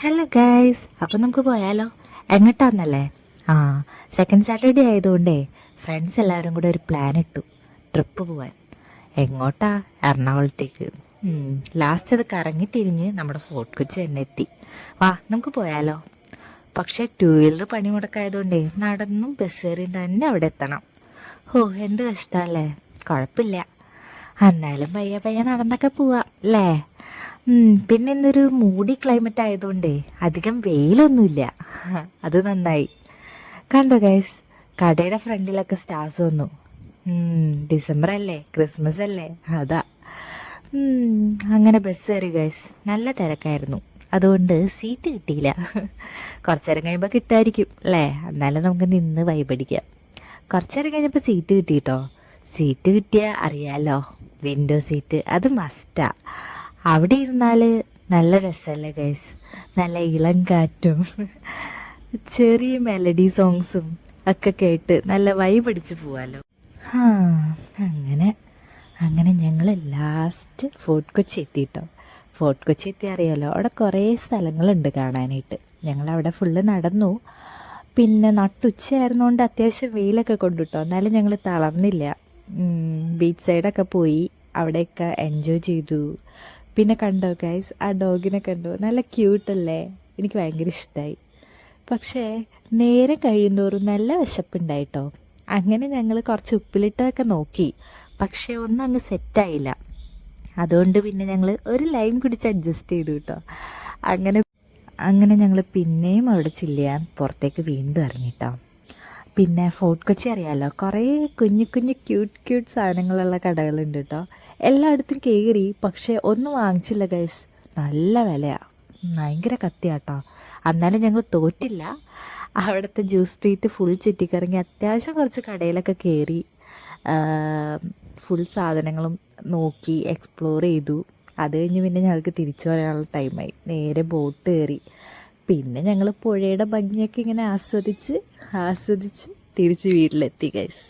Hello guys, അപ്പോൾ നമുക്ക് പോയാലോ? എങ്ങോട്ടാന്നല്ലേ? ആ, സെക്കൻഡ് സാറ്റർഡേ ആയതുകൊണ്ടേ ഫ്രണ്ട്സ് എല്ലാവരും കൂടെ ഒരു പ്ലാൻ ഇട്ടു, ട്രിപ്പ് പോവാൻ. എങ്ങോട്ടാ? എറണാകുളത്തേക്ക്. ലാസ്റ്റ് അത് കറങ്ങി തിരിഞ്ഞ് നമ്മുടെ ഫോർട്ട് കൊച്ചി തന്നെ എത്തി. വാ നമുക്ക് പോയാലോ? പക്ഷേ 2 വീലർ പണി മുടക്കായതുകൊണ്ടേ നടന്നും ബസ് കയറിയും തന്നെ അവിടെ എത്തണം. ഓ, എന്ത് കഷ്ടമല്ലേ. കുഴപ്പമില്ല, എന്നാലും പയ്യെ പയ്യെ നടന്നൊക്കെ പോവാം അല്ലേ? പിന്നെ ഇന്നൊരു മൂടി ക്ലൈമറ്റ് ആയതുകൊണ്ടേ അധികം വെയിലൊന്നുമില്ല. അത് നന്നായി. കണ്ടോ ഗൈസ്, കടയുടെ ഫ്രണ്ടിലൊക്കെ സ്റ്റാർസ് വന്നു. ഡിസംബർ അല്ലേ, ക്രിസ്മസ് അല്ലേ, അതാ. അങ്ങനെ ബസ് കയറി ഗൈസ്. നല്ല തിരക്കായിരുന്നു, അതുകൊണ്ട് സീറ്റ് കിട്ടിയില്ല. കുറച്ചു നേരം കഴിയുമ്പോൾ കിട്ടുമായിരിക്കും അല്ലേ? എന്നാലും നമുക്ക് നിന്ന് വൈബടിക്കാം. കുറച്ചു നേരം കഴിഞ്ഞപ്പോൾ സീറ്റ് കിട്ടിയിട്ടോ. സീറ്റ് കിട്ടിയാൽ അറിയാലോ, വിൻഡോ സീറ്റ് അത് മസ്റ്റാ. അവിടെ ഇരുന്നാൽ നല്ല രസമല്ലേ ഗൈസ്? നല്ല ഇളം കാറ്റും ചെറിയ മെലഡി സോങ്സും ഒക്കെ കേട്ട് നല്ല വൈബ് അടിച്ച് പോവാലോ. അങ്ങനെ അങ്ങനെ ഞങ്ങൾ ലാസ്റ്റ് ഫോർട്ട് കൊച്ചി എത്തിയിട്ടോ. ഫോർട്ട് കൊച്ചി എത്തി അറിയാലോ, അവിടെ കുറേ സ്ഥലങ്ങളുണ്ട് കാണാനായിട്ട്. ഞങ്ങളവിടെ ഫുള്ള് നടന്നു. പിന്നെ നട്ടുച്ചയായിരുന്നുകൊണ്ട് അത്യാവശ്യം വെയിലൊക്കെ കൊണ്ടുട്ടോ, എന്നാലും ഞങ്ങൾ തളർന്നില്ല. ബീച്ച് സൈഡൊക്കെ പോയി അവിടെയൊക്കെ എൻജോയ് ചെയ്തു. പിന്നെ കണ്ടോ ഗൈസ്, ആ ഡോഗിനെ കണ്ടോ? നല്ല ക്യൂട്ടല്ലേ? എനിക്ക് ഭയങ്കര ഇഷ്ടമായി. പക്ഷേ നേരെ കഴിയുന്തോറും നല്ല വിശപ്പുണ്ടായിട്ടോ. അങ്ങനെ ഞങ്ങൾ കുറച്ച് ഉപ്പിലിട്ടതൊക്കെ നോക്കി, പക്ഷേ ഒന്നും അങ്ങ് സെറ്റായില്ല. അതുകൊണ്ട് പിന്നെ ഞങ്ങൾ ഒരു ലൈം കുടിച്ച് അഡ്ജസ്റ്റ് ചെയ്തു കേട്ടോ. അങ്ങനെ അങ്ങനെ ഞങ്ങൾ പിന്നെയും അവിടെ ചില്ല് ചെയ്യാൻ പുറത്തേക്ക് വീണ്ടും ഇറങ്ങിട്ടോ. പിന്നെ ഫോർട്ട് കൊച്ചി അറിയാമല്ലോ, കുറേ കുഞ്ഞു കുഞ്ഞു ക്യൂട്ട് സാധനങ്ങളുള്ള കടകളുണ്ട് കേട്ടോ. എല്ലായിടത്തും കയറി, പക്ഷേ ഒന്നും വാങ്ങിച്ചില്ല ഗൈസ്. നല്ല വിലയാണ്, ഭയങ്കര കത്തിയാട്ടോ. എന്നാലും ഞങ്ങൾ തോറ്റില്ല. അവിടുത്തെ ജ്യൂസ് സ്ട്രീറ്റ് ഫുൾ ചുറ്റിക്കറങ്ങി അത്യാവശ്യം കുറച്ച് കടയിലൊക്കെ കയറി ഫുൾ സാധനങ്ങളും നോക്കി എക്സ്പ്ലോർ ചെയ്തു. അത് കഴിഞ്ഞ് പിന്നെ ഞങ്ങൾക്ക് തിരിച്ചു വരാനുള്ള ടൈമായി. നേരെ ബോട്ട് കയറി. പിന്നെ ഞങ്ങൾ പുഴയുടെ ഭംഗിയൊക്കെ ഇങ്ങനെ ആസ്വദിച്ച് തിരിച്ച് വീട്ടിലെത്തി ഗൈസ്.